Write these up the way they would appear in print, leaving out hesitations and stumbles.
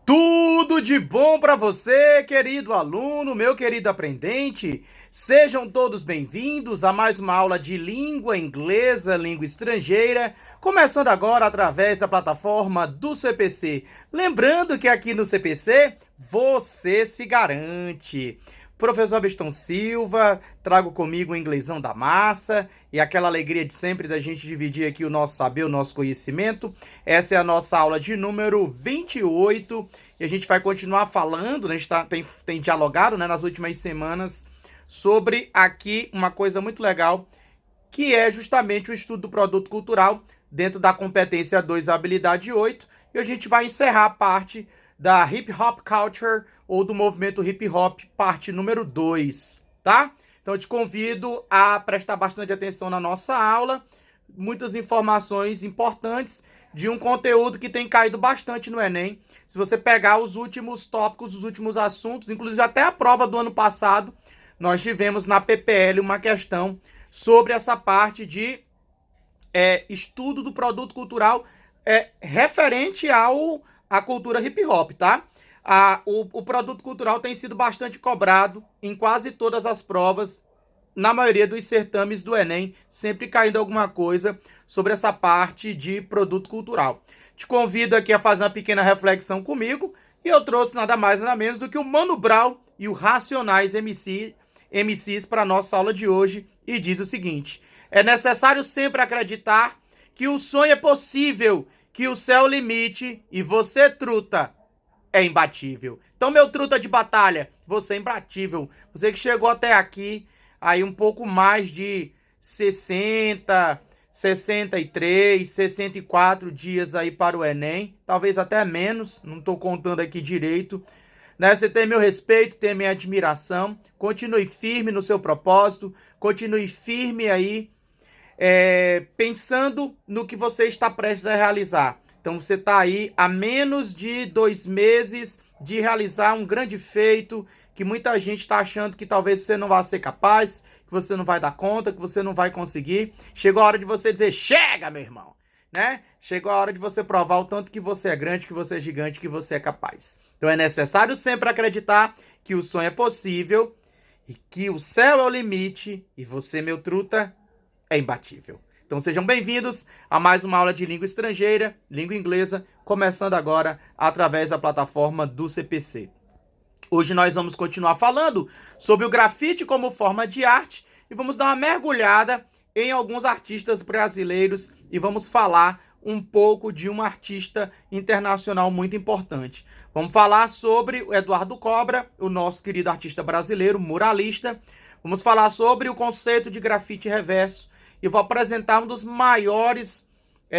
Tudo de bom para você, querido aluno, meu querido aprendente. Sejam todos bem-vindos a mais uma aula de língua inglesa, língua estrangeira, começando agora através da plataforma do CPC. Lembrando que aqui no CPC você se garante. Professor Beston Silva, trago comigo o inglesão da massa e aquela alegria de sempre da gente dividir aqui o nosso saber, o nosso conhecimento. Essa é a nossa aula de número 28 e a gente vai continuar falando, né? A gente tem dialogado, né, nas últimas semanas sobre aqui uma coisa muito legal, que é justamente o estudo do produto cultural dentro da competência 2, habilidade 8, e a gente vai encerrar a parte da Hip Hop Culture, ou do movimento Hip Hop, parte número 2, tá? Então eu te convido a prestar bastante atenção na nossa aula, muitas informações importantes de um conteúdo que tem caído bastante no Enem. Se você pegar os últimos tópicos, os últimos assuntos, inclusive até a prova do ano passado, nós tivemos na PPL uma questão sobre essa parte de estudo do produto cultural referente à cultura hip hop, tá? O produto cultural tem sido bastante cobrado em quase todas as provas, na maioria dos certames do Enem, sempre caindo alguma coisa sobre essa parte de produto cultural. Te convido aqui a fazer uma pequena reflexão comigo, e eu trouxe nada mais nada menos do que o Mano Brown e o Racionais MCs para a nossa aula de hoje, e diz o seguinte: é necessário sempre acreditar que o sonho é possível, que o céu é o limite e você, truta, é imbatível. Então, meu truta de batalha, você é imbatível. Você que chegou até aqui, aí um pouco mais de 60, 63, 64 dias aí para o Enem, talvez até menos, não estou contando aqui direito, né? Você tem meu respeito, tem minha admiração, continue firme no seu propósito, continue firme aí, pensando no que você está prestes a realizar. Então você está aí a menos de 2 meses de realizar um grande feito, que muita gente está achando que talvez você não vá ser capaz, que você não vai dar conta, que você não vai conseguir. Chegou a hora de você dizer: chega, meu irmão, né? Chegou a hora de você provar o tanto que você é grande, que você é gigante, que você é capaz. Então é necessário sempre acreditar que o sonho é possível e que o céu é o limite e você, meu truta, é imbatível. Então sejam bem-vindos a mais uma aula de língua estrangeira, língua inglesa, começando agora através da plataforma do CPC. Hoje nós vamos continuar falando sobre o grafite como forma de arte e vamos dar uma mergulhada em alguns artistas brasileiros e vamos falar um pouco de um artista internacional muito importante. Vamos falar sobre o Eduardo Cobra, o nosso querido artista brasileiro, muralista. Vamos falar sobre o conceito de grafite reverso e vou apresentar um dos maiores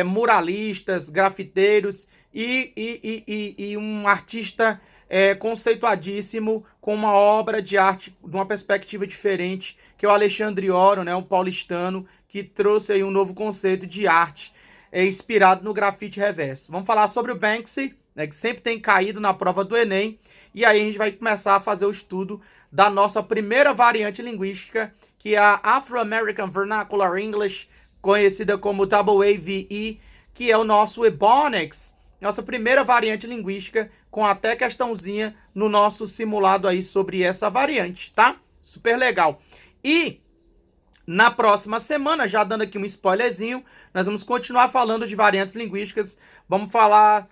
muralistas, grafiteiros e um artista conceituadíssimo, com uma obra de arte de uma perspectiva diferente, que é o Alexandre Oro, né, um paulistano, que trouxe aí um novo conceito de arte inspirado no grafite reverso. Vamos falar sobre o Banksy, né, que sempre tem caído na prova do Enem, e aí a gente vai começar a fazer o estudo da nossa primeira variante linguística, que é a Afro-American Vernacular English, conhecida como AAVE, que é o nosso Ebonics, nossa primeira variante linguística, com até questãozinha no nosso simulado aí sobre essa variante, tá? Super legal. E na próxima semana, já dando aqui um spoilerzinho, nós vamos continuar falando de variantes linguísticas. Vamos falar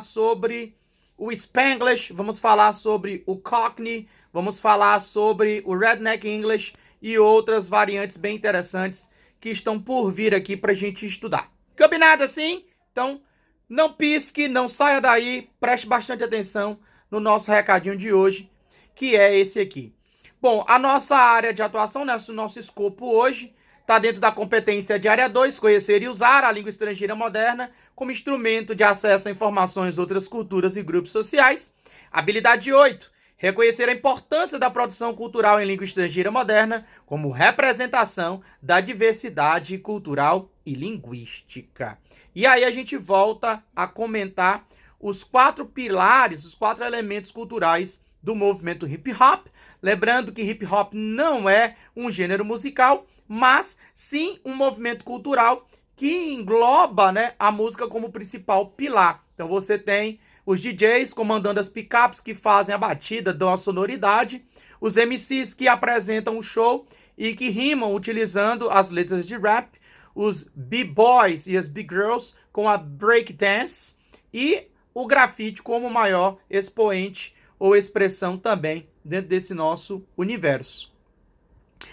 sobre o Spanglish, vamos falar sobre o Cockney, vamos falar sobre o Redneck English e outras variantes bem interessantes que estão por vir aqui para a gente estudar. Combinado assim? Então, não pisque, não saia daí, preste bastante atenção no nosso recadinho de hoje, que é esse aqui. Bom, a nossa área de atuação, o nosso escopo hoje, está dentro da competência de área 2, conhecer e usar a língua estrangeira moderna como instrumento de acesso a informações de outras culturas e grupos sociais. Habilidade 8, reconhecer a importância da produção cultural em língua estrangeira moderna como representação da diversidade cultural e linguística. E aí a gente volta a comentar os 4 pilares, os 4 elementos culturais do movimento hip hop. Lembrando que hip hop não é um gênero musical, mas sim um movimento cultural que engloba, né, a música como principal pilar. Então você tem Os DJs comandando as picapes que fazem a batida, dão a sonoridade. Os MCs que apresentam o show e que rimam utilizando as letras de rap. Os B-boys e as B-girls com a breakdance. E o grafite como maior expoente ou expressão também dentro desse nosso universo.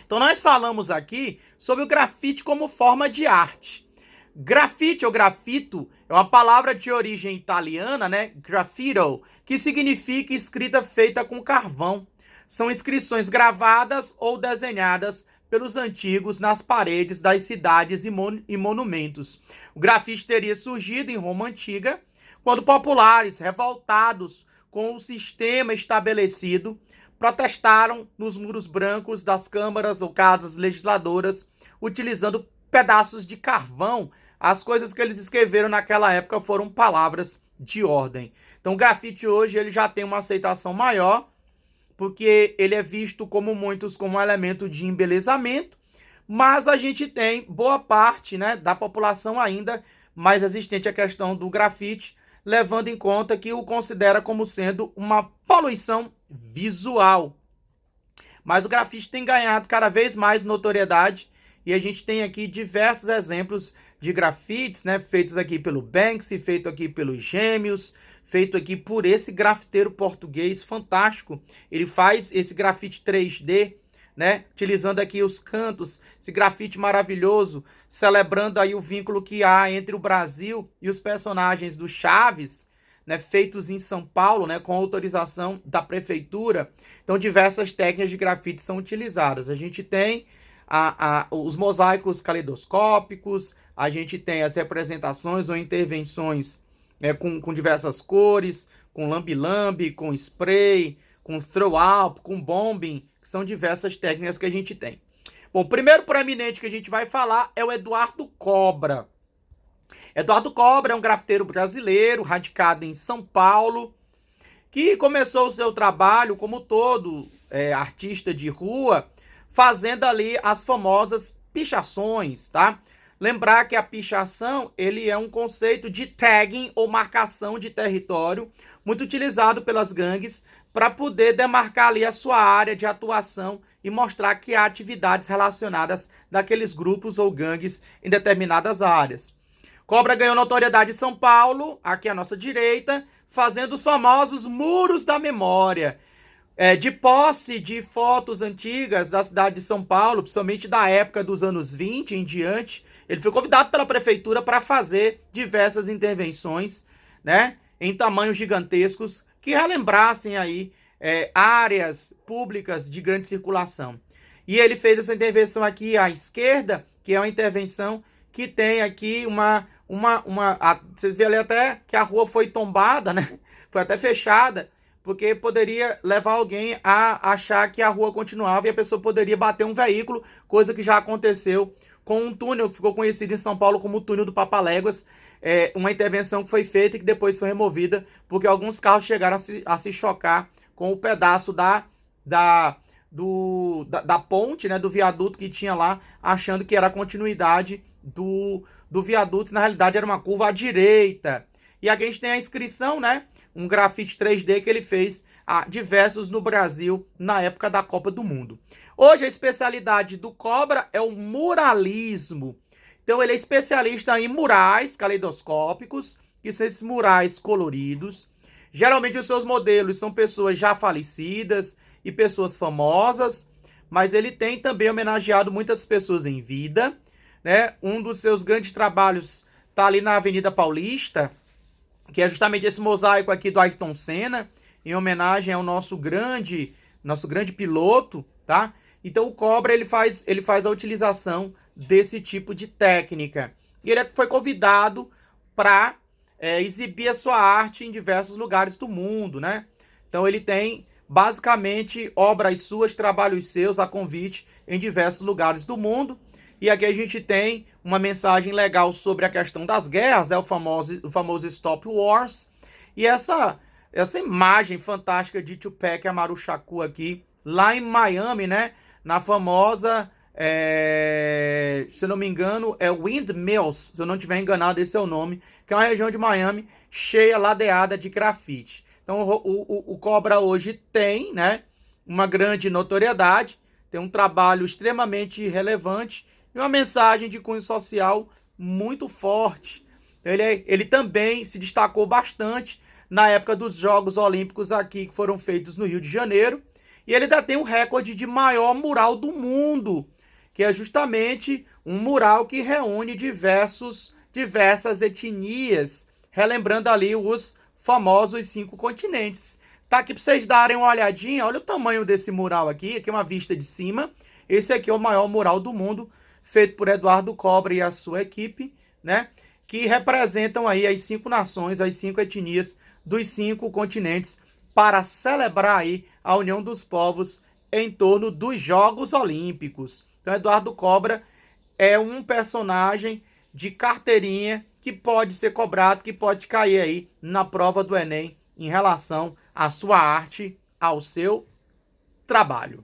Então nós falamos aqui sobre o grafite como forma de arte. Grafite ou grafito é uma palavra de origem italiana, né? Graffito, que significa escrita feita com carvão. São inscrições gravadas ou desenhadas pelos antigos nas paredes das cidades e monumentos. O grafite teria surgido em Roma Antiga, quando populares, revoltados com o sistema estabelecido, protestaram nos muros brancos das câmaras ou casas legisladoras, utilizando pedaços de carvão. As coisas que eles escreveram naquela época foram palavras de ordem. Então o grafite hoje ele já tem uma aceitação maior, porque ele é visto como muitos como um elemento de embelezamento, mas a gente tem boa parte, né, da população ainda mais resistente à questão do grafite, levando em conta que o considera como sendo uma poluição visual. Mas o grafite tem ganhado cada vez mais notoriedade e a gente tem aqui diversos exemplos de grafites, né, feitos aqui pelo Banksy, feito aqui pelos Gêmeos, feito aqui por esse grafiteiro português fantástico. Ele faz esse grafite 3D, né, utilizando aqui os cantos, esse grafite maravilhoso, celebrando aí o vínculo que há entre o Brasil e os personagens do Chaves, né, feitos em São Paulo, né, com autorização da prefeitura. Então diversas técnicas de grafite são utilizadas. A gente tem os mosaicos caleidoscópicos, a gente tem as representações ou intervenções com diversas cores, com lambe-lambe, com spray, com throw-up, com bombing, que são diversas técnicas que a gente tem. Bom, o primeiro proeminente que a gente vai falar é o Eduardo Cobra. Eduardo Cobra é um grafiteiro brasileiro, radicado em São Paulo, que começou o seu trabalho, como todo artista de rua, fazendo ali as famosas pichações, tá? Lembrar que a pichação, ele é um conceito de tagging ou marcação de território, muito utilizado pelas gangues para poder demarcar ali a sua área de atuação e mostrar que há atividades relacionadas daqueles grupos ou gangues em determinadas áreas. Cobra ganhou notoriedade em São Paulo, aqui à nossa direita, fazendo os famosos muros da memória. De posse de fotos antigas da cidade de São Paulo, principalmente da época dos anos 20 em diante, ele foi convidado pela prefeitura para fazer diversas intervenções, né, em tamanhos gigantescos que relembrassem aí áreas públicas de grande circulação. E ele fez essa intervenção aqui à esquerda, que é uma intervenção que tem aqui você vê ali até que a rua foi tombada, né? Foi até fechada, porque poderia levar alguém a achar que a rua continuava e a pessoa poderia bater um veículo, coisa que já aconteceu com um túnel que ficou conhecido em São Paulo como o túnel do Papaléguas, uma intervenção que foi feita e que depois foi removida, porque alguns carros chegaram a se chocar com o pedaço da ponte, né, do viaduto que tinha lá, achando que era a continuidade do viaduto, e na realidade era uma curva à direita. E aqui a gente tem a inscrição, né, um grafite 3D que ele fez diversos no Brasil na época da Copa do Mundo. Hoje a especialidade do Cobra é o muralismo. Então ele é especialista em murais caleidoscópicos, que são esses murais coloridos. Geralmente os seus modelos são pessoas já falecidas e pessoas famosas, mas ele tem também homenageado muitas pessoas em vida, né? Um dos seus grandes trabalhos está ali na Avenida Paulista, que é justamente esse mosaico aqui do Ayrton Senna, em homenagem ao nosso grande piloto, tá? Então o Cobra ele faz a utilização desse tipo de técnica. E ele foi convidado para exibir a sua arte em diversos lugares do mundo, né? Então ele tem basicamente obras suas, trabalhos seus a convite em diversos lugares do mundo. E aqui a gente tem uma mensagem legal sobre a questão das guerras, né? O famoso Stop Wars. E essa imagem fantástica de Tupac Amaru Shakur aqui, lá em Miami, né? Na famosa, se eu não me engano, Windmills, se eu não estiver enganado, esse é o nome, que é uma região de Miami cheia, ladeada de grafite. Então o Cobra hoje tem, né, uma grande notoriedade, tem um trabalho extremamente relevante e uma mensagem de cunho social muito forte. Ele também se destacou bastante na época dos Jogos Olímpicos aqui, que foram feitos no Rio de Janeiro. E ele ainda tem o recorde de maior mural do mundo, que é justamente um mural que reúne diversas etnias, relembrando ali os famosos 5 continentes. Tá aqui para vocês darem uma olhadinha, olha o tamanho desse mural aqui é uma vista de cima. Esse aqui é o maior mural do mundo, feito por Eduardo Cobra e a sua equipe, né? Que representam aí as 5 nações, as 5 etnias dos 5 continentes, para celebrar aí a união dos povos em torno dos Jogos Olímpicos. Então, Eduardo Cobra é um personagem de carteirinha que pode ser cobrado, que pode cair aí na prova do Enem em relação à sua arte, ao seu trabalho.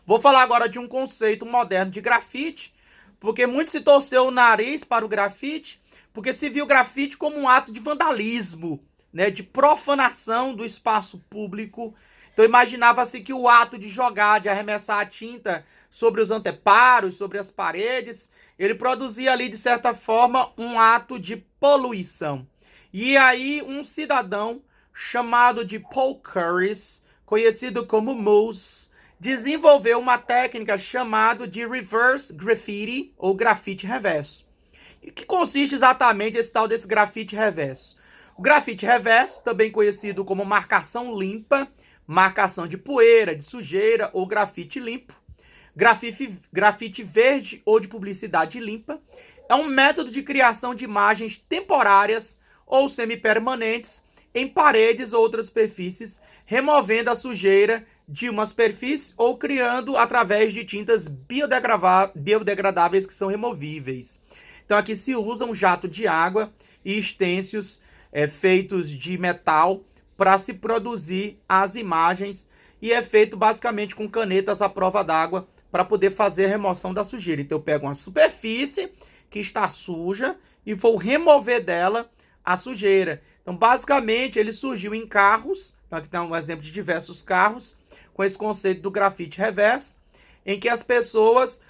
Vou falar agora de um conceito moderno de grafite, porque muito se torceu o nariz para o grafite, porque se viu o grafite como um ato de vandalismo, né, de profanação do espaço público. Então imaginava-se que o ato de jogar, de arremessar a tinta sobre os anteparos, sobre as paredes, ele produzia ali, de certa forma, um ato de poluição. E aí um cidadão chamado de Paul Curris, conhecido como Moose, desenvolveu uma técnica chamada de reverse graffiti, ou grafite reverso. E que consiste exatamente esse tal desse grafite reverso? O grafite reverso, também conhecido como marcação limpa, marcação de poeira, de sujeira ou grafite limpo, grafite verde ou de publicidade limpa, é um método de criação de imagens temporárias ou semipermanentes em paredes ou outras superfícies, removendo a sujeira de uma superfície ou criando através de tintas biodegradáveis que são removíveis. Então aqui se usa um jato de água e estêncios feitos de metal para se produzir as imagens, e é feito basicamente com canetas à prova d'água para poder fazer a remoção da sujeira. Então eu pego uma superfície que está suja e vou remover dela a sujeira. Então basicamente ele surgiu em carros, então aqui está um exemplo de diversos carros, com esse conceito do grafite reverso, em que as pessoas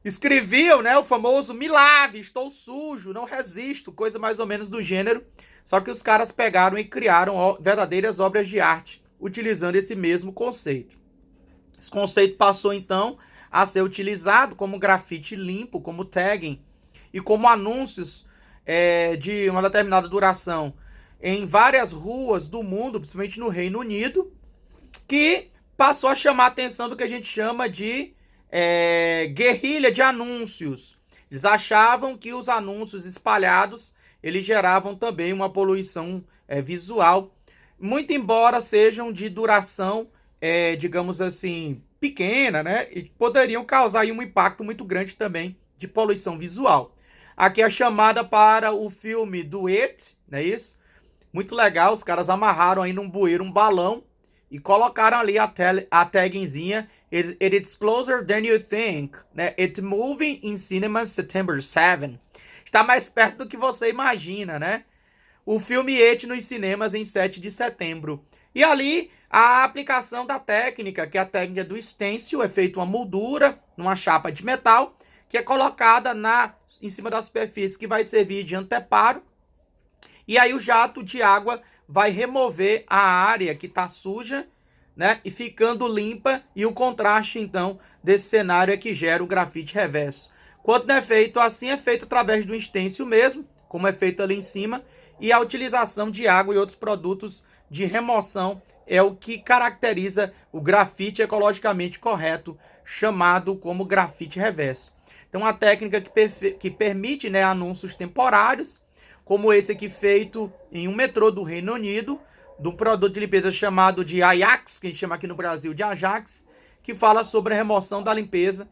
escreviam, né, o famoso "me lave, estou sujo, não resisto", coisa mais ou menos do gênero. Só que os caras pegaram e criaram verdadeiras obras de arte utilizando esse mesmo conceito. Esse conceito passou então a ser utilizado como grafite limpo, como tagging e como anúncios de uma determinada duração em várias ruas do mundo, principalmente no Reino Unido, que passou a chamar a atenção do que a gente chama de guerrilha de anúncios. Eles achavam que os anúncios espalhados eles geravam também uma poluição visual, muito embora sejam de duração, digamos assim, pequena, né? E poderiam causar aí um impacto muito grande também de poluição visual. Aqui a chamada para o filme do It, não é isso? Muito legal, os caras amarraram aí num bueiro um balão e colocaram ali a tagzinha "It's closer than you think", né? "It's moving in cinemas September 7". Está mais perto do que você imagina, né? O filme It nos cinemas em 7 de setembro. E ali a aplicação da técnica, que é a técnica do stencil, é feita uma moldura numa chapa de metal, que é colocada em cima da superfície que vai servir de anteparo. E aí o jato de água vai remover a área que está suja, né? E ficando limpa, e o contraste então desse cenário é que gera o grafite reverso. Quando não é feito assim, é feito através do stencil mesmo, como é feito ali em cima, e a utilização de água e outros produtos de remoção é o que caracteriza o grafite ecologicamente correto, chamado como grafite reverso. Então, uma técnica que permite, né, anúncios temporários, como esse aqui feito em um metrô do Reino Unido, do produto de limpeza chamado de Ajax, que a gente chama aqui no Brasil de Ajax, que fala sobre a remoção da limpeza.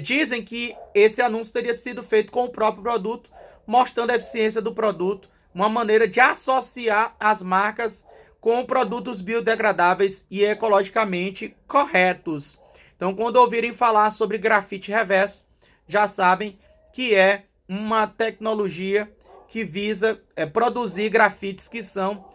Dizem que esse anúncio teria sido feito com o próprio produto, mostrando a eficiência do produto, uma maneira de associar as marcas com produtos biodegradáveis e ecologicamente corretos. Então, quando ouvirem falar sobre grafite reverso, já sabem que é uma tecnologia que visa produzir grafites que são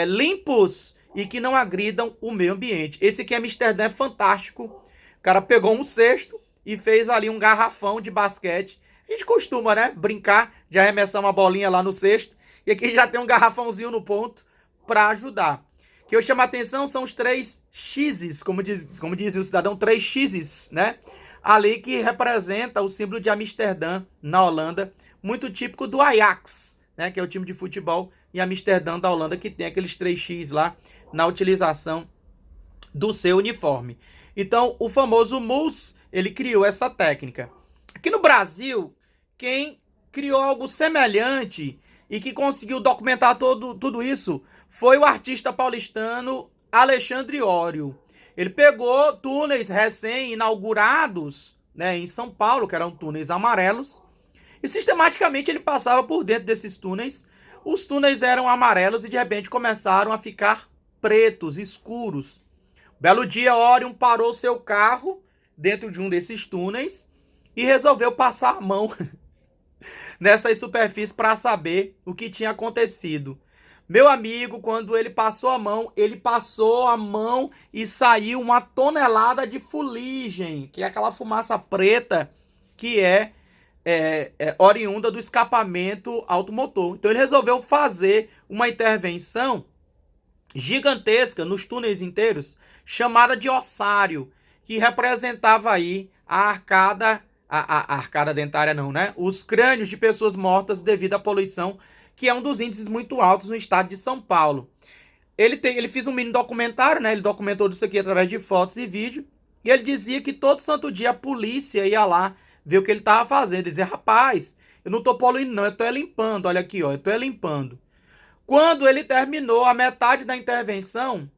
limpos e que não agridam o meio ambiente. Esse aqui em Amsterdã é fantástico. O cara pegou um cesto e fez ali um garrafão de basquete. A gente costuma, né, brincar de arremessar uma bolinha lá no cesto. E aqui já tem um garrafãozinho no ponto para ajudar. O que eu chamo a atenção são os 3 X's, como dizia o cidadão, 3 X's, né? Ali que representa o símbolo de Amsterdã, na Holanda, muito típico do Ajax, né? Que é o time de futebol em Amsterdã, da Holanda, que tem aqueles 3 X lá na utilização do seu uniforme. Então, o famoso Mus, ele criou essa técnica. Aqui no Brasil, quem criou algo semelhante e que conseguiu documentar tudo isso foi o artista paulistano Alexandre Ório. Ele pegou túneis recém-inaugurados, né, em São Paulo, que eram túneis amarelos, e sistematicamente ele passava por dentro desses túneis. Os túneis eram amarelos e de repente começaram a ficar pretos, escuros. Belo dia, Ório parou seu carro dentro de um desses túneis e resolveu passar a mão nessas superfícies para saber o que tinha acontecido. Meu amigo, quando ele passou a mão e saiu uma tonelada de fuligem, que é aquela fumaça preta que é oriunda do escapamento automotor. Então ele resolveu fazer uma intervenção gigantesca nos túneis inteiros, chamada de ossário, que representava aí a arcada dentária não, né? Os crânios de pessoas mortas devido à poluição, que é um dos índices muito altos no estado de São Paulo. Ele fez um mini documentário, né? Ele documentou isso aqui através de fotos e vídeo. E ele dizia que todo santo dia a polícia ia lá ver o que ele estava fazendo. Ele dizia, rapaz, eu não estou poluindo não, eu estou limpando. Olha aqui, ó, eu estou limpando. Quando ele terminou a metade da intervenção,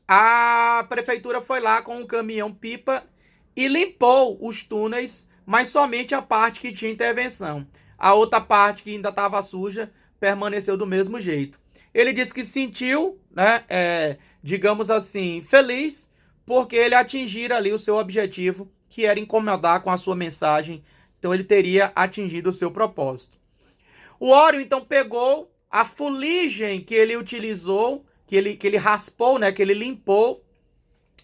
a prefeitura foi lá com um caminhão-pipa e limpou os túneis, mas somente a parte que tinha intervenção. A outra parte que ainda estava suja permaneceu do mesmo jeito. Ele disse que sentiu, né, digamos assim, feliz, porque ele atingira ali o seu objetivo, que era incomodar com a sua mensagem. Então ele teria atingido o seu propósito. O Ório então pegou a fuligem que ele utilizou, que ele raspou, né, que ele limpou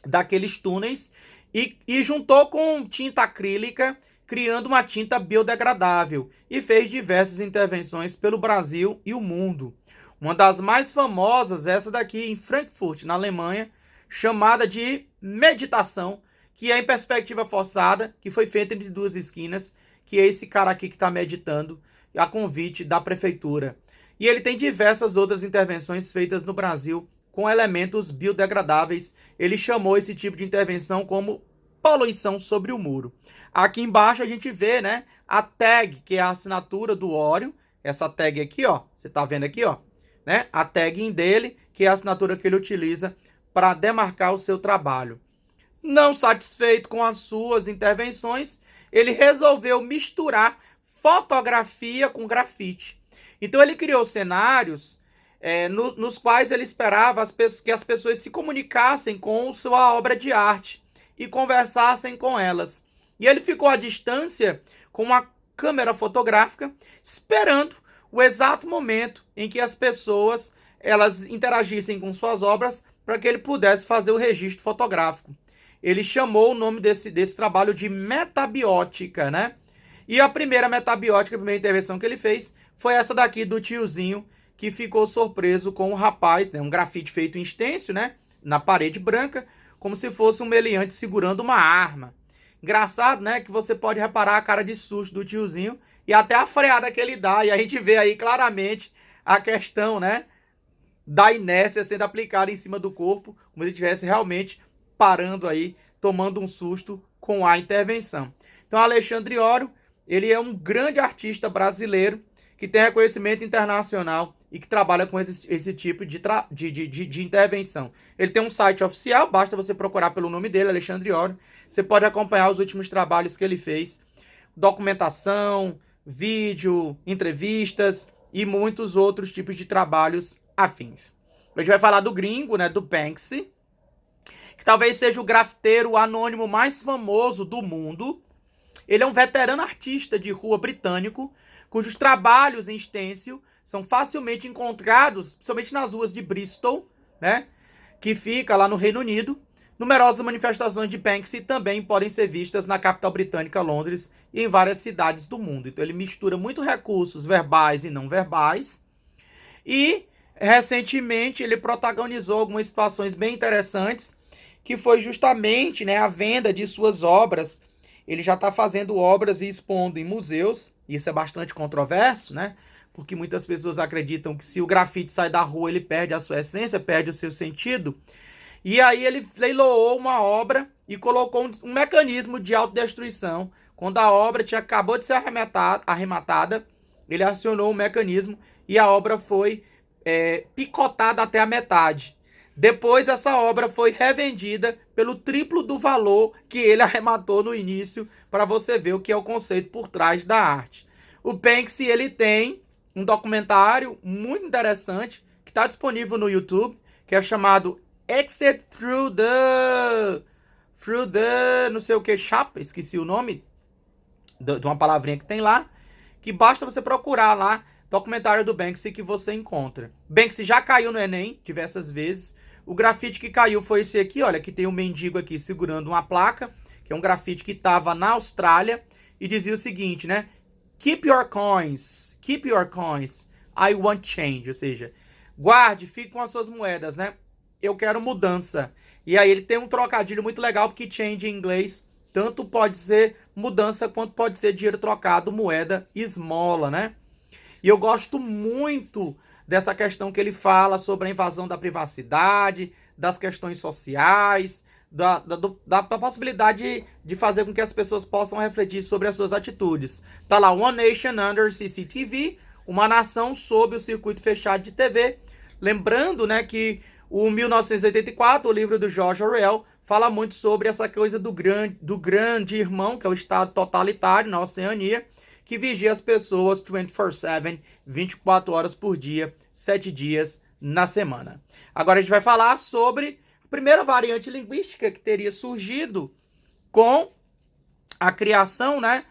daqueles túneis e juntou com tinta acrílica, criando uma tinta biodegradável, e fez diversas intervenções pelo Brasil e o mundo. Uma das mais famosas é essa daqui em Frankfurt, na Alemanha, chamada de meditação, que é em perspectiva forçada, que foi feita entre 2 esquinas, que é esse cara aqui que está meditando, a convite da prefeitura. E ele tem diversas outras intervenções feitas no Brasil com elementos biodegradáveis. Ele chamou esse tipo de intervenção como poluição sobre o muro. Aqui embaixo a gente vê, né, a tag, que é a assinatura do Ório. Essa tag aqui, ó, você tá vendo aqui, ó, né, a tag dele, que é a assinatura que ele utiliza para demarcar o seu trabalho. Não satisfeito com as suas intervenções, ele resolveu misturar fotografia com grafite. Então ele criou cenários nos quais ele esperava que as pessoas se comunicassem com sua obra de arte e conversassem com elas. E ele ficou à distância com uma câmera fotográfica, esperando o exato momento em que as pessoas elas interagissem com suas obras para que ele pudesse fazer o registro fotográfico. Ele chamou o nome desse trabalho de metabiótica, né? E a primeira metabiótica, a primeira intervenção que ele fez foi essa daqui do tiozinho, que ficou surpreso com o rapaz, né? Um grafite feito em stencil, né? Na parede branca, como se fosse um meliante segurando uma arma. Engraçado, né? Que você pode reparar a cara de susto do tiozinho e até a freada que ele dá. E a gente vê aí claramente a questão, né, da inércia sendo aplicada em cima do corpo, como se ele estivesse realmente parando aí, tomando um susto com a intervenção. Então, Alexandre Ório, ele é um grande artista brasileiro que tem reconhecimento internacional e que trabalha com esse tipo de intervenção. Ele tem um site oficial, basta você procurar pelo nome dele, Alexandre Ório. Você pode acompanhar os últimos trabalhos que ele fez, documentação, vídeo, entrevistas e muitos outros tipos de trabalhos afins. A gente vai falar do gringo, né, do Banksy, que talvez seja o grafiteiro anônimo mais famoso do mundo. Ele é um veterano artista de rua britânico, cujos trabalhos em stencil são facilmente encontrados, principalmente nas ruas de Bristol, né, que fica lá no Reino Unido. Numerosas manifestações de Banksy também podem ser vistas na capital britânica, Londres, e em várias cidades do mundo. Então ele mistura muito recursos verbais e não verbais. E, recentemente, ele protagonizou algumas situações bem interessantes, que foi justamente, né, a venda de suas obras. Ele já está fazendo obras e expondo em museus. Isso é bastante controverso, né? Porque muitas pessoas acreditam que se o grafite sai da rua, ele perde a sua essência, perde o seu sentido. E aí ele leiloou uma obra e colocou um mecanismo de autodestruição. Quando a obra acabou de ser arrematada, ele acionou o mecanismo e a obra foi picotada até a metade. Depois essa obra foi revendida pelo triplo do valor que ele arrematou no início, para você ver o que é o conceito por trás da arte. O Banksy, ele tem um documentário muito interessante que está disponível no YouTube, que é chamado Exit Through the não sei o que, chapa, esqueci o nome de uma palavrinha que tem lá, que basta você procurar lá, documentário do Banksy, que você encontra. Banksy já caiu no Enem diversas vezes. O grafite que caiu foi esse aqui, olha, que tem um mendigo aqui segurando uma placa, que é um grafite que estava na Austrália, e dizia o seguinte, né? Keep your coins, I want change, ou seja, guarde, fique com as suas moedas, né? Eu quero mudança. E aí ele tem um trocadilho muito legal, porque change em inglês tanto pode ser mudança quanto pode ser dinheiro trocado, moeda, esmola, né? E eu gosto muito dessa questão que ele fala sobre a invasão da privacidade, das questões sociais, da possibilidade de fazer com que as pessoas possam refletir sobre as suas atitudes. Tá lá, One Nation Under CCTV, uma nação sob o circuito fechado de TV. Lembrando, né, que o 1984, o livro do George Orwell, fala muito sobre essa coisa do grande irmão, que é o estado totalitário na Oceania, que vigia as pessoas 24/7, 24 horas por dia, 7 dias na semana. Agora a gente vai falar sobre a primeira variante linguística que teria surgido com a criação, né,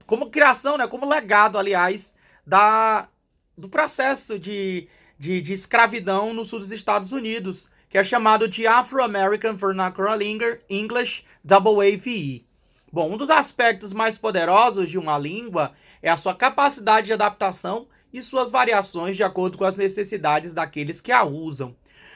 como criação, né, como legado, aliás, do processo de escravidão no sul dos Estados Unidos, que é chamado de Afro-American Vernacular English, AAVE. Bom, um dos aspectos mais poderosos de uma língua é a sua capacidade de adaptação e suas variações de acordo com as necessidades daqueles que a usam.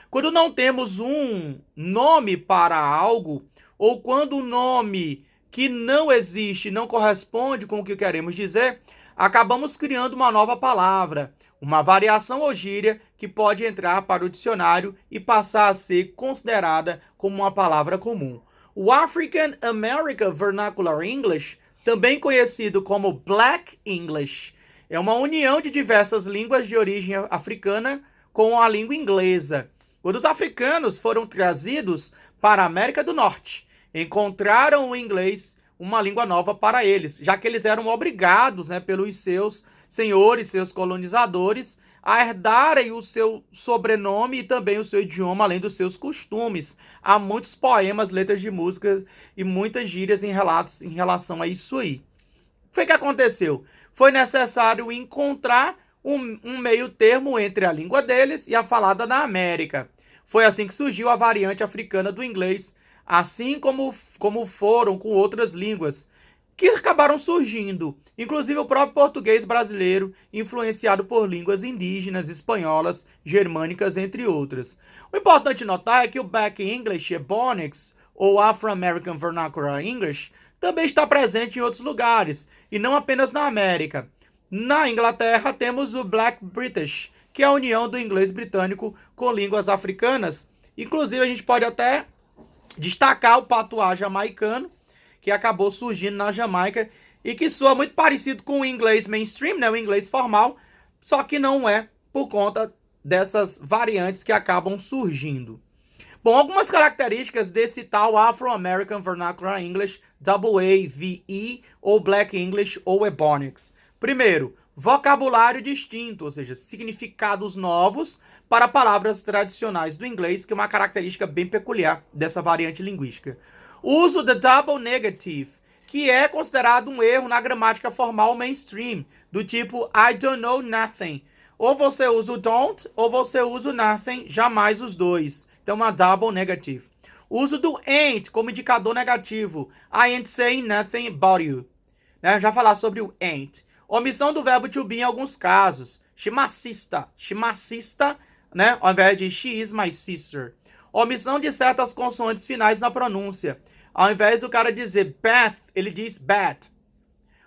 Quando não temos um nome para algo, ou quando o nome que não existe não corresponde com o que queremos dizer, acabamos criando uma nova palavra, uma variação ou gíria que pode entrar para o dicionário e passar a ser considerada como uma palavra comum. O African American Vernacular English, também conhecido como Black English, é uma união de diversas línguas de origem africana com a língua inglesa. Quando os africanos foram trazidos para a América do Norte, encontraram o inglês uma língua nova para eles, já que eles eram obrigados, né, pelos seus senhores, seus colonizadores, a herdarem o seu sobrenome e também o seu idioma, além dos seus costumes. Há muitos poemas, letras de música e muitas gírias em relação a isso aí. O que foi que aconteceu? Foi necessário encontrar um meio termo entre a língua deles e a falada na América. Foi assim que surgiu a variante africana do inglês, assim como foram com outras línguas, que acabaram surgindo, inclusive o próprio português brasileiro, influenciado por línguas indígenas, espanholas, germânicas, entre outras. O importante notar é que o Black English, Ebonics, ou Afro-American Vernacular English, também está presente em outros lugares, e não apenas na América. Na Inglaterra temos o Black British, que é a união do inglês britânico com línguas africanas. Inclusive a gente pode até destacar o patuá jamaicano, que acabou surgindo na Jamaica e que soa muito parecido com o inglês mainstream, né, o inglês formal, só que não é por conta dessas variantes que acabam surgindo. Bom, algumas características desse tal Afro-American Vernacular English, AAVE, ou Black English, ou Ebonics. Primeiro, vocabulário distinto, ou seja, significados novos para palavras tradicionais do inglês, que é uma característica bem peculiar dessa variante linguística. O uso da double negative, que é considerado um erro na gramática formal mainstream, do tipo I don't know nothing. Ou você usa o don't, ou você usa o nothing, jamais os dois. Então, uma double negative. Uso do ain't como indicador negativo. I ain't saying nothing about you. Né? Já falar sobre o ain't. Omissão do verbo to be em alguns casos. She macista, né? Ao invés de she is my sister. Omissão de certas consoantes finais na pronúncia. Ao invés do cara dizer bath, ele diz bat.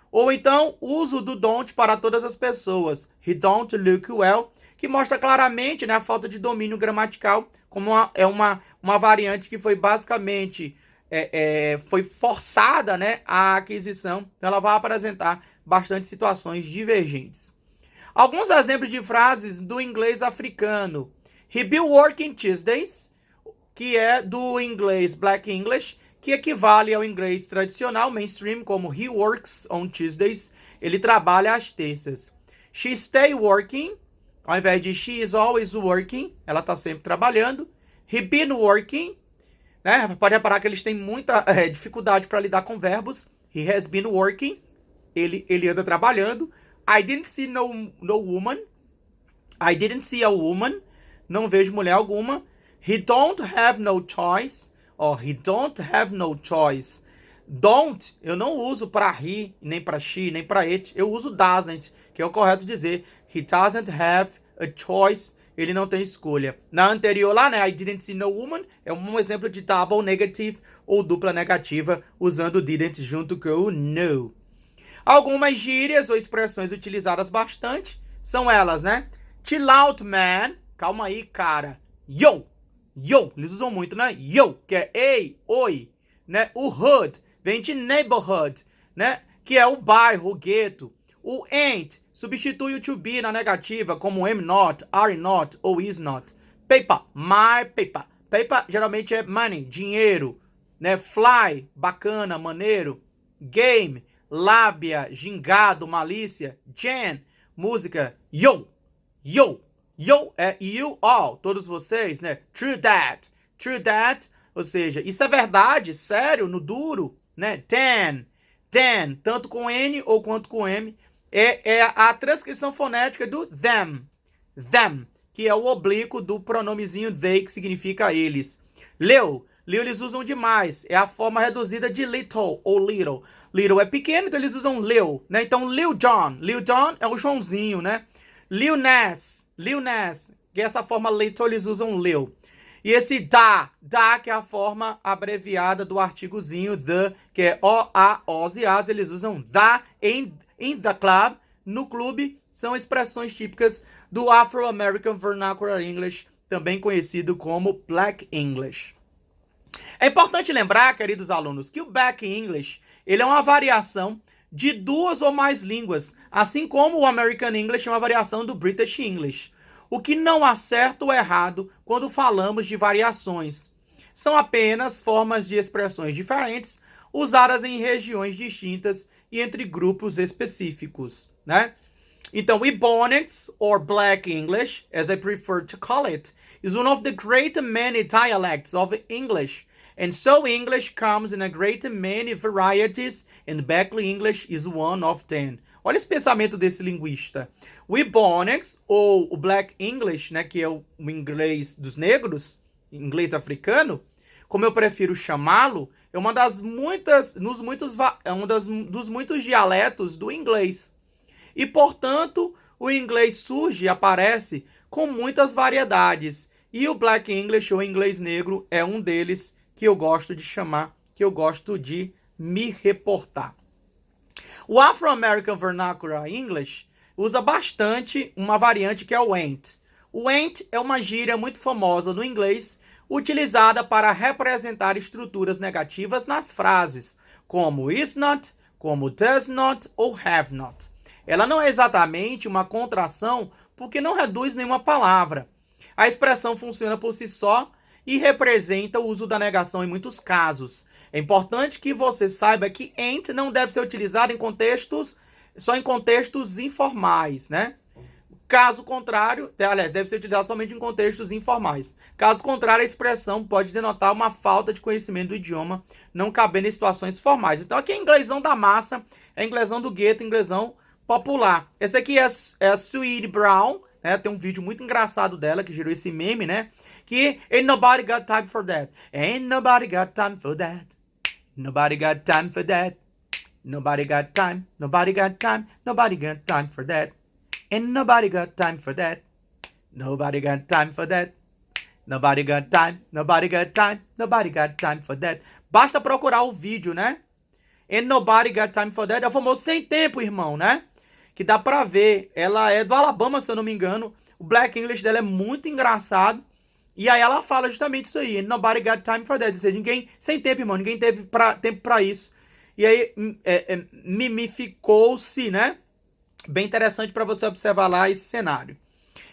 Ou então, uso do don't para todas as pessoas. He don't look well, que mostra claramente, né, a falta de domínio gramatical, como uma variante que foi basicamente foi forçada, né, a aquisição. Então, ela vai apresentar bastante situações divergentes. Alguns exemplos de frases do inglês africano. He be working Tuesdays, que é do inglês Black English, que equivale ao inglês tradicional, mainstream, como he works on Tuesdays, ele trabalha às terças. She stay working, ao invés de she is always working, ela está sempre trabalhando. He been working, né? Pode reparar que eles têm muita dificuldade para lidar com verbos. He has been working, ele anda trabalhando. I didn't see no woman, I didn't see a woman, não vejo mulher alguma. He don't have no choice, he don't have no choice. Don't, eu não uso para he, nem para she, nem para it. Eu uso doesn't, que é o correto dizer. He doesn't have a choice. Ele não tem escolha. Na anterior lá, né, I didn't see no woman, é um exemplo de double negative ou dupla negativa, usando didn't junto com o no. Algumas gírias ou expressões utilizadas bastante são elas, né? Chill out, man. Calma aí, cara. Yo. Yo, eles usam muito, né? Yo, que é ei, oi, né? O hood vem de neighborhood, né? Que é o bairro, o gueto. O ain't substitui o to be na negativa, como am not, are not ou is not. Paper, my paper. Paper geralmente é money, dinheiro, né? Fly, bacana, maneiro. Game, lábia, gingado, malícia. Jam, música. Yo, yo. Yo é you all, todos vocês, né? True that, ou seja, isso é verdade, sério, no duro, né? Then, tanto com N ou quanto com M, é a transcrição fonética do them, que é o oblíquo do pronomezinho they, que significa eles. Lil eles usam demais, é a forma reduzida de little ou little. Little é pequeno, então eles usam Lil, né? Então Lil Jon é o Joãozinho, né? Lil Nas, que é essa forma little, eles usam Lil. E esse da, que é a forma abreviada do artigozinho the, que é O, A, Os e As, eles usam da in the club, no clube, são expressões típicas do Afro-American Vernacular English, também conhecido como Black English. É importante lembrar, queridos alunos, que o Black English, ele é uma variação de duas ou mais línguas, assim como o American English é uma variação do British English. O que não há certo ou errado quando falamos de variações. São apenas formas de expressões diferentes, usadas em regiões distintas e entre grupos específicos, né? Então, Ebonics, or Black English, as I prefer to call it, is one of the great many dialects of English. And so English comes in a great many varieties, and Black English is one of them. Olha esse pensamento desse linguista. O Ebonics, ou o Black English, né, que é o inglês dos negros, inglês africano, como eu prefiro chamá-lo, é uma das dos muitos dialetos do inglês. E, portanto, o inglês surge e aparece com muitas variedades. E o Black English, ou inglês negro, é um deles que eu gosto de chamar, que eu gosto de me reportar. O Afro-American Vernacular English usa bastante uma variante que é o ain't. O ain't é uma gíria muito famosa no inglês, utilizada para representar estruturas negativas nas frases, como is not, como does not ou have not. Ela não é exatamente uma contração porque não reduz nenhuma palavra. A expressão funciona por si só e representa o uso da negação em muitos casos. É importante que você saiba que ain't não deve ser utilizado só em contextos informais, né? Caso contrário, aliás, deve ser utilizado somente em contextos informais. Caso contrário, a expressão pode denotar uma falta de conhecimento do idioma, não cabendo em situações formais. Então aqui é inglesão da massa, é inglesão do gueto, inglesão popular. Esse aqui é a Sweet Brown, né? Tem um vídeo muito engraçado dela, que gerou esse meme, né? Que ain't nobody got time for that. Ain't nobody got time for that. Nobody got time for that. Nobody got time. Nobody got time. Nobody got time for that. And nobody got time for that. Nobody got time for that. Nobody got time. Nobody got time. Nobody got time for that. Basta procurar o vídeo, né? And nobody got time for that. É o famoso sem tempo, irmão, né? Que dá pra ver. Ela é do Alabama, se eu não me engano. O Black English dela é muito engraçado. E aí ela fala justamente isso aí. And nobody got time for that. Ou seja, ninguém... Sem tempo, irmão. Ninguém teve tempo pra isso. E aí mimificou-se, né? Bem interessante para você observar lá esse cenário.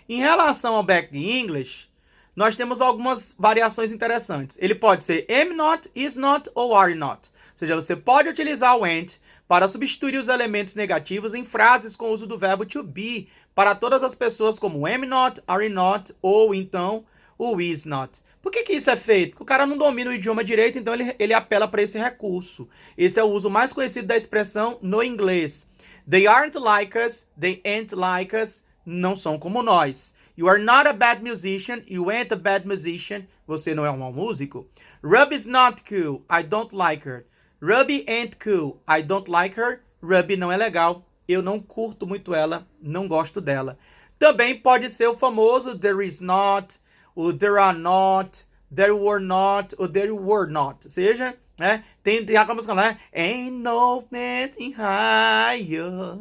Em relação ao Back English, nós temos algumas variações interessantes. Ele pode ser am not, is not ou are not. Ou seja, você pode utilizar o ain't para substituir os elementos negativos em frases com o uso do verbo to be para todas as pessoas como am not, are not ou então o is not. Por que isso é feito? Porque o cara não domina o idioma direito, então ele apela para esse recurso. Esse é o uso mais conhecido da expressão no inglês. They aren't like us, they ain't like us, não são como nós. You are not a bad musician, you ain't a bad musician, você não é um mau músico. Ruby's not cool, I don't like her. Ruby ain't cool, I don't like her. Ruby não é legal, eu não curto muito ela, não gosto dela. Também pode ser o famoso there is not, o there are not, there were not, ou there were not. Ou seja, né, tem aquela música lá, ain't no anything higher,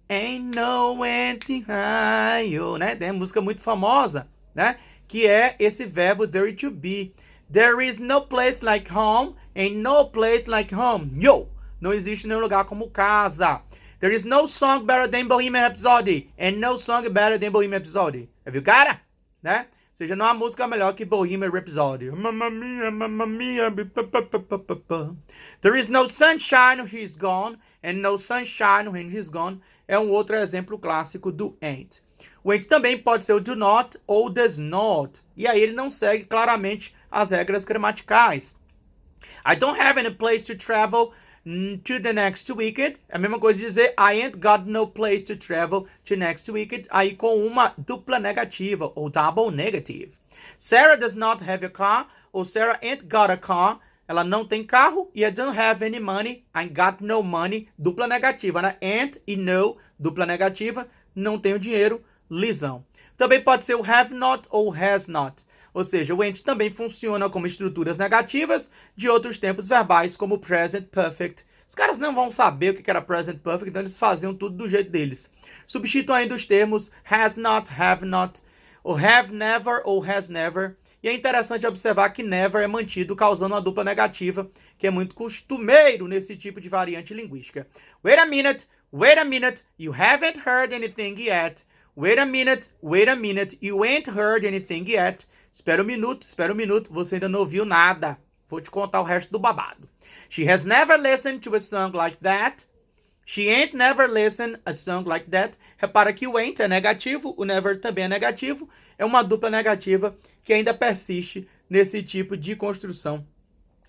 ain't no anything higher, né? Tem uma música muito famosa, né? Que é esse verbo there to be. There is no place like home, ain't no place like home. Yo! Não existe nenhum lugar como casa. There is no song better than Bohemian Rhapsody, and no song better than Bohemian Rhapsody. Viu, cara? Né? Ou seja, não há música melhor que Bohemian Rhapsody. Mamma mia, mamma mia. There is no sunshine when he's gone, and no sunshine when he's gone. É um outro exemplo clássico do ain't. O ain't também pode ser o do not ou does not. E aí ele não segue claramente as regras gramaticais. I don't have any place to travel to the next weekend. É a mesma coisa de dizer I ain't got no place to travel to next weekend. Aí com uma dupla negativa ou double negative. Sarah does not have a car. Ou Sarah ain't got a car. Ela não tem carro. E I don't have any money. I ain't got no money. Dupla negativa, né? Ain't e no, dupla negativa. Não tenho dinheiro. Lisão. Também pode ser o have not ou has not. Ou seja, o ain't também funciona como estruturas negativas de outros tempos verbais, como present perfect. Os caras não vão saber o que era present perfect, então eles faziam tudo do jeito deles. Substituam ainda os termos has not, have not, ou have never ou has never. E é interessante observar que never é mantido, causando uma dupla negativa, que é muito costumeiro nesse tipo de variante linguística. Wait a minute, you haven't heard anything yet. Wait a minute, you ain't heard anything yet. Espera um minuto, você ainda não ouviu nada. Vou te contar o resto do babado. She has never listened to a song like that. She ain't never listened a song like that. Repara que o ain't é negativo, o never também é negativo. É uma dupla negativa que ainda persiste nesse tipo de construção,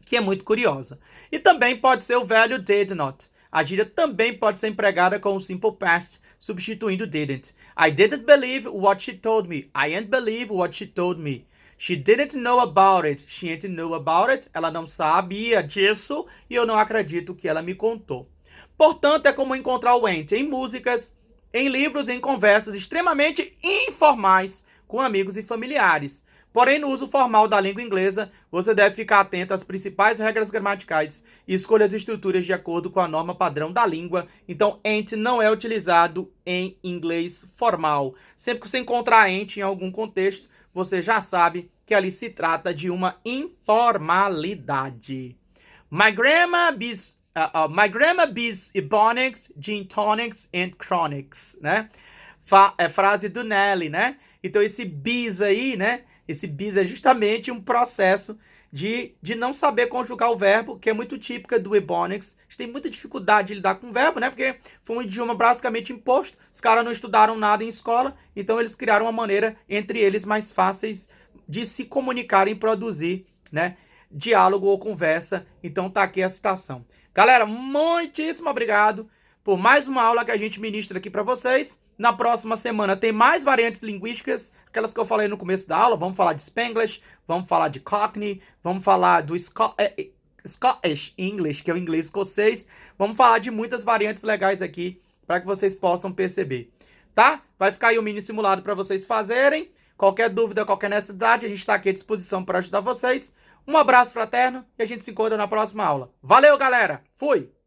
que é muito curiosa. E também pode ser o velho did not. A gíria também pode ser empregada com o simple past, substituindo didn't. I didn't believe what she told me. I ain't believe what she told me. She didn't know about it. She ain't know about it. Ela não sabia disso e eu não acredito que ela me contou. Portanto, é como encontrar o ain't em músicas, em livros, em conversas extremamente informais com amigos e familiares. Porém, no uso formal da língua inglesa, você deve ficar atento às principais regras gramaticais e escolha as estruturas de acordo com a norma padrão da língua. Então, ain't não é utilizado em inglês formal. Sempre que você encontrar ain't em algum contexto, você já sabe que ali se trata de uma informalidade. My grandma bees ebonics, gin tonics and chronics, né? É frase do Nelly, né? Então esse bis aí, né? Esse bis é justamente um processo de não saber conjugar o verbo, que é muito típica do Ebonics. A gente tem muita dificuldade de lidar com o verbo, né? Porque foi um idioma basicamente imposto. Os caras não estudaram nada em escola, então eles criaram uma maneira entre eles mais fáceis de se comunicarem e produzir, né, diálogo ou conversa. Então tá aqui a citação. Galera, muitíssimo obrigado por mais uma aula que a gente ministra aqui para vocês. Na próxima semana tem mais variantes linguísticas, aquelas que eu falei no começo da aula. Vamos falar de Spanglish, vamos falar de Cockney, vamos falar do Scottish English, que é o inglês escocês. Vamos falar de muitas variantes legais aqui para que vocês possam perceber, tá? Vai ficar aí o mini simulado para vocês fazerem. Qualquer dúvida, qualquer necessidade, a gente está aqui à disposição para ajudar vocês. Um abraço fraterno e a gente se encontra na próxima aula. Valeu, galera! Fui!